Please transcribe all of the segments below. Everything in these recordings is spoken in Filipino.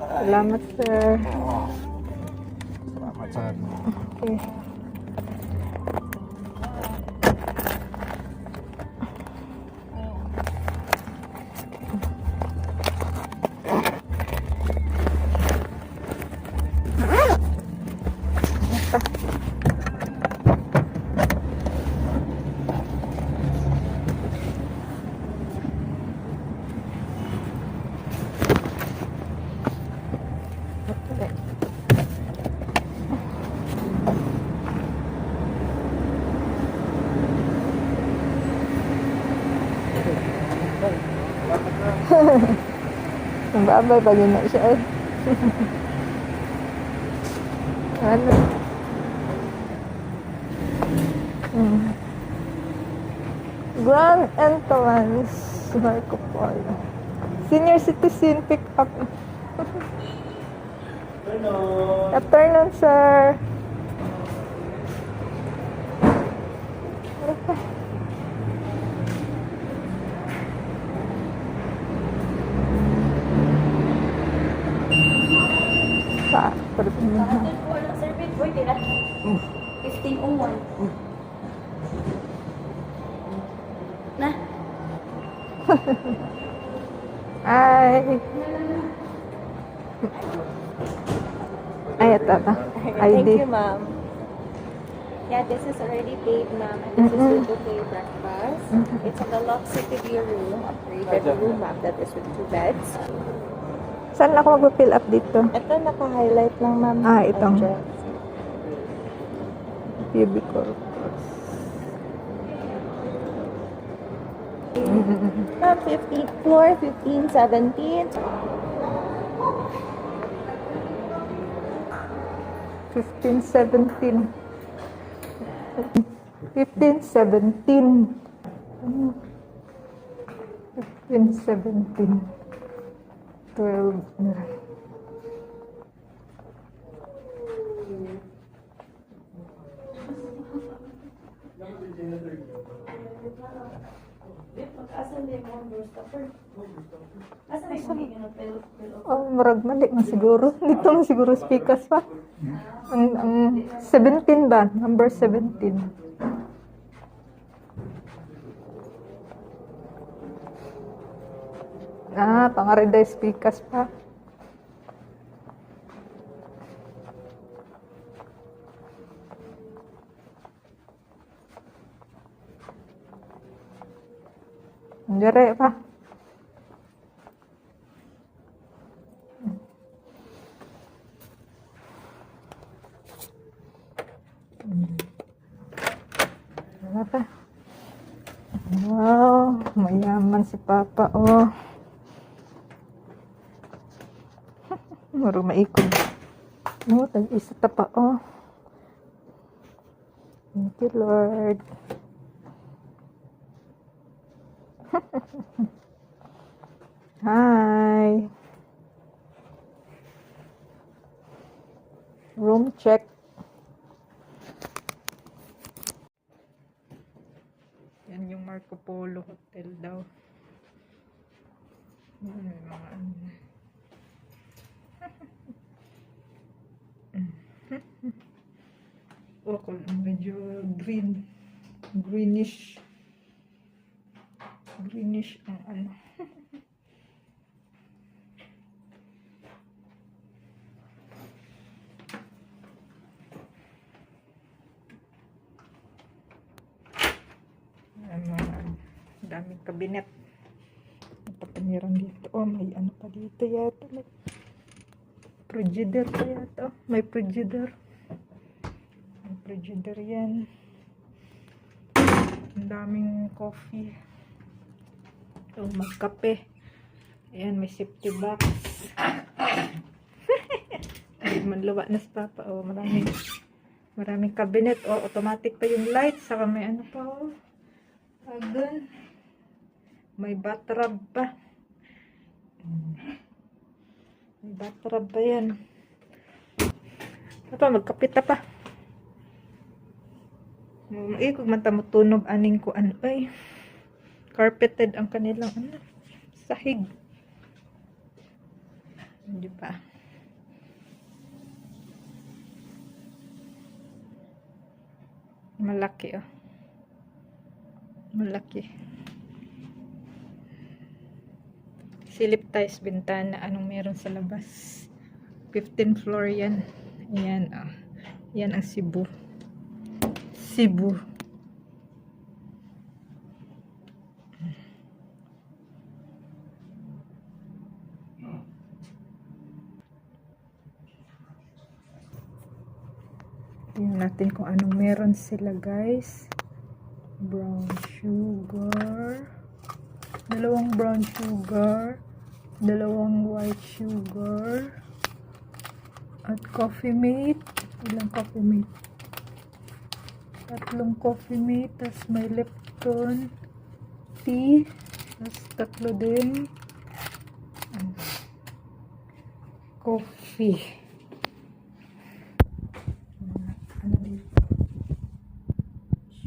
Salamat, sir. Salamat, sir. Okay. Ang babay pa yun na siya eh. Ano? Grand entrance, Marco Polo. Senior citizen pick up. Afternoon, sir. Sa, Service boy, tira. 1501. Na. ay. Ay, ito na. ID. Thank you, ma'am. Yeah, this is already paid, ma'am. And this is with buffet breakfast. It's a deluxe city view room, a 3-bedroom, ma'am. That is with 2 beds. Saan ako mag-fill up dito? Ito, naka-highlight lang, ma'am. Ah, itong. Address. PB Corpus. Ma'am, 15th floor, 1517. 1517. 1517. 1517. 12 na. Oh, marag mali man siguro. Dito man siguro speakers pa. Ang 17 ba? Number 17. Ah, pangarinday speakers pa. Dire pa. Wala pa. Wow, mayaman si Papa, oh. Maro maikog. No, tag-isa ta pa, oh. Thank you, Lord. Hi. Room check. Yan yung Marco Polo Hotel daw. Yan may mga ano. Oh, medyo green. Greenish ang ano. Daming kabinet. Napapaniran dito. Oh, may ano pa dito yata. May frigidaire pa yata. May frigidaire. May frigidaire yan. Ang daming coffee. Oh, magkape. Ayan, may safety box. Hindi man lawa na sa Papa. Oh, maraming cabinet. Oh, automatic pa yung light. Saka may ano pa, oh. Agan. May bathtub pa. May bathtub pa yan. Ito, magkapita pa. Kung matamutunog aning ko ano ay. Carpeted ang kanilang ano. Sahig. Di ba? Malaki oh. Malaki. Silip tayo sa bintana. Anong meron sa labas? 15th floor yan. Ayan oh. Yan ang Cebu. Cebu. Tingnan natin kung anong meron sila guys. Brown sugar. Dalawang brown sugar. Dalawang white sugar. At coffee mate. Ilang coffee mate? 3 coffee mate. Tapos may Lipton tea. Tapos 3 din. Coffee. Ano dito?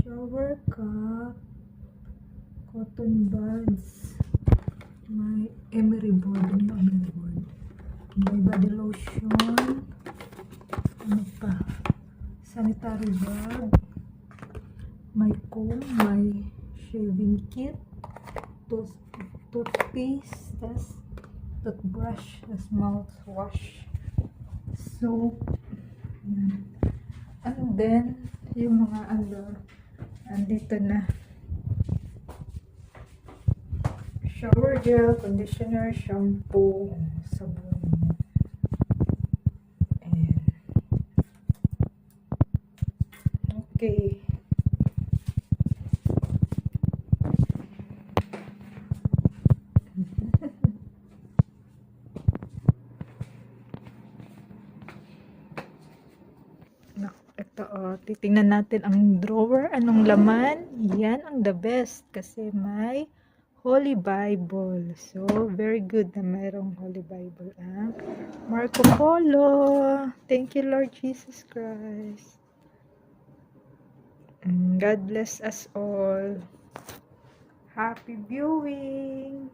Shower cup. Cotton buds. May emery board. Ano yung emery board? May body lotion. Ano pa? Sanitary bag. May comb. May shaving kit. Toothpaste. Tas toothbrush. Tas mouthwash. Soap. And then, yung mga andito na. Shower gel, conditioner, shampoo, sabon. And, okay. Ito oh, titingnan natin ang drawer. Anong laman? Yan ang the best kasi may Holy Bible. So, very good na mayroong Holy Bible ang Marco Polo. Thank you, Lord Jesus Christ. God bless us all. Happy viewing!